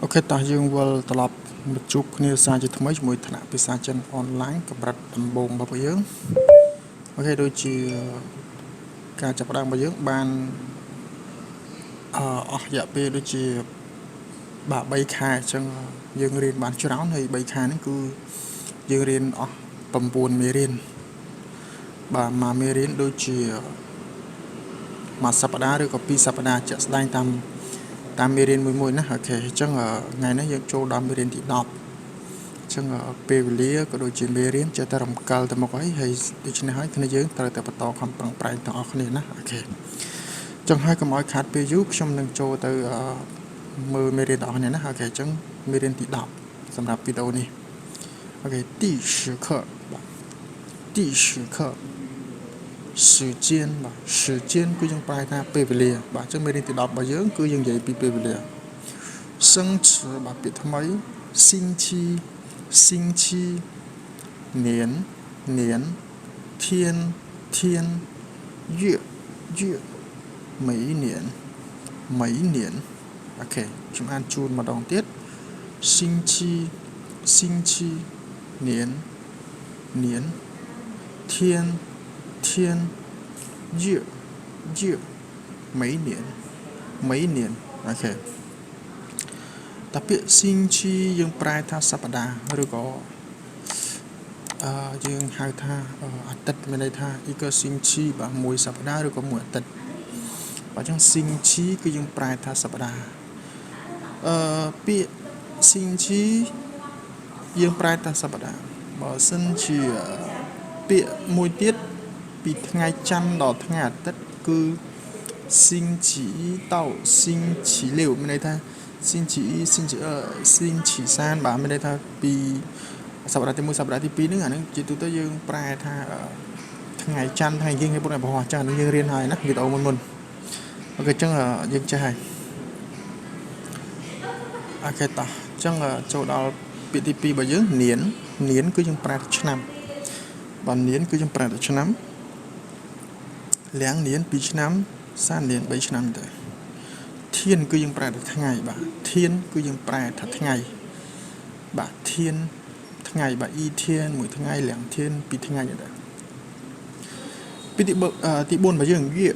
Ok, ta dương vâng tập một chút như sao chỉ thay mới thằng bị sao chân onlineกับรัฐตำบลบางเยื้องโอเคโดยจีการจับดังบางเยื้องบานอยากไปโดยจีบาใบคายจังยังเรียนบานชุดนั้นให้ใบคายนั่นคือยังเรียนตำบลเมรินบามาเมรินโดยจีมาสัปดาห์หรือก็ปีสัปดาห์จะแสดงตามเมรินมวยๆนะโอเคจังไงนะยังโจดามเมรินที่ดอกจังเปรเลียก็โดยจีเมรินจะทำการทำอะไรให้ดิฉันให้คณะยืนแต่ประตอคำปรังปรายต่อคณะนะโอเคจังให้กับหมายขาดไปยุบชมหนึ่งโจแต่มือเมรินต่อคณะนะโอเคจังเมรินที่ดอกสำหรับวิดีโอนี้โอเค第10课时间吧，时间cứ dùng bài ta bề bề bà chứ mấy từ đọc bà dưỡng cứ dùng vậy bề bề生词bà biết thay mấy星期年天月mấy年ok chúng ăn chun mà đòn tiết星期年天月mấy年 ok แต่เปีย星期ยังปลายท่าสัปดาห์หรือก็ยังหายท่าอาทิตย์ไม่ได้ท่าอีกก็星期แบบมวยสัปดาห์หรือก็มวยอาทิตย์เพราะฉะนั้น星期ก็ยังปลายท่าสัปดาห์เปีย星期ยังปลายท่าสัปดาห์บ่ซึ่งชื่อเปียมวยติดពីថ្ងៃច័ន្ទដល់ថ្ងៃអាទិត្យគឺ星期一到星期六មានន័យថា星期一星期二星期三បាទមានន័យថាពីសប្តាហ៍ទី1សប្តាហ៍ទី2ហ្នឹងអាហ្នឹងជាទូទៅយើងប្រែថាថ្ងៃច័ន្ទថ្ងៃយើងឲ្យពុទ្ធបរិស័ទចឹងយើងរៀនហើយណាវីដេអូមុនអូខេចឹងយើងចេះហើយអូខេតោះចឹងចូលដល់ពាក្យទី2របស់យើងនានគឺយើងប្រែថាឆ្នាំបាទនានគឺយើងប្រែថាឆ្នាំ两年2ឆ្នាំ3年3ឆ្នាំទៅធានគឺយើងប្រែថាថ្ងៃបាទធានគឺយើងប្រែថាថ្ងៃបាទធានថ្ងៃបាទអ៊ីធាន1ថ្ងៃ2ធាន2ថ្ងៃទៅពីទី4របស់យើងវា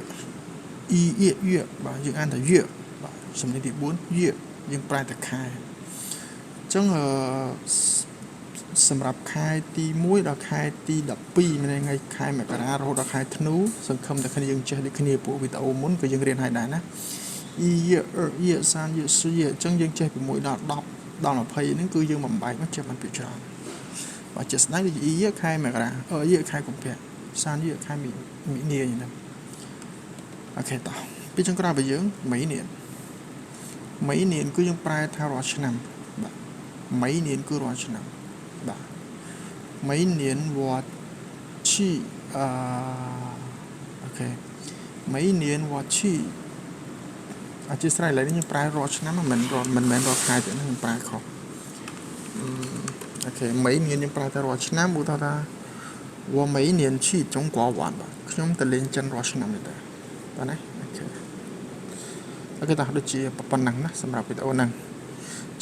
អ៊ីវាបាទយើងអានថាវាបាទសំឡេងទី4វាយើងប្រែថាខែអញ្ចឹងសម្រាប់ខែទី1ដល់ខែទី12មានថ្ងៃខែមករារហូតដល់ខែធ្នូសង្ឃឹមតែគ្នាយើងចេះដូចគ្នាពួកវីដេអូមុនក៏យើងរៀនហើយដែរណាអ៊ីយាសានយាស៊ូយាអញ្ចឹងយើងចេះពី1ដល់10ដល់20ហ្នឹងគឺយើងបំបែកមកចេះបានពីច្រើនបើជាស្ដែងដូចអ៊ីយាខែមករាយាខែកុម្ភៈសានយាខែមីនាអញ្ចឹងអូខេតោះពីចុងក្រោយរបស់យើងមីនានគឺយើងប្រែថារាល់ឆ្នាំបាទមីនានគឺរាល់ឆ្នាំបាទ每年我去ok mấy年我去ជាស្រ័យឡើយនេះប្រើរាល់ឆ្នាំមិនមែនរាល់ខែទេនឹងប្រើខុសអូខេmấy年យើងប្រើតែរាល់ឆ្នាំឧទាហរណ៍ថា我每年去中国玩បាទខ្ញុំទៅលេងចិនរាល់ឆ្នាំនេះដែរបាទណាអូខេតោះដូចជាប៉ុណ្ណឹងណាសម្រាប់វីដេអូហ្នឹង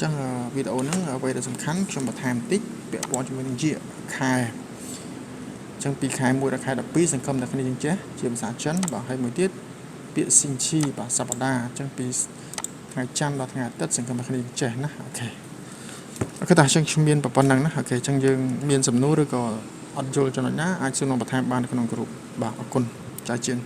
ចឹងវីដេអូហ្នឹងអ្វីដែលសំខាន់ខ្ញុំបន្ថែមតិចពាក់ព័ន្ធជាមួយនឹងជាខែចឹងពីខែ1ដល់ខែ12សង្ឃឹមតែគ្នាយើងចេះជាភាសាចិនបាទហើយមួយទៀតពាក្យស៊ីងឈីបាទសប្តាហ៍ចឹងពីថ្ងៃច័ន្ទដល់ថ្ងៃអាទិត្យសង្ឃឹមតែគ្នាយើងចេះណាអូខេតោះចឹងខ្ញុំមានប៉ុណ្ណឹងណាអូខេចឹងយើងមានសំណួរឬក៏អត់យល់ចំណុចណាអាចសួរនាំបន្ថែមបាននៅក្នុងក្រុមបាទអរគុណចាស់ជឿន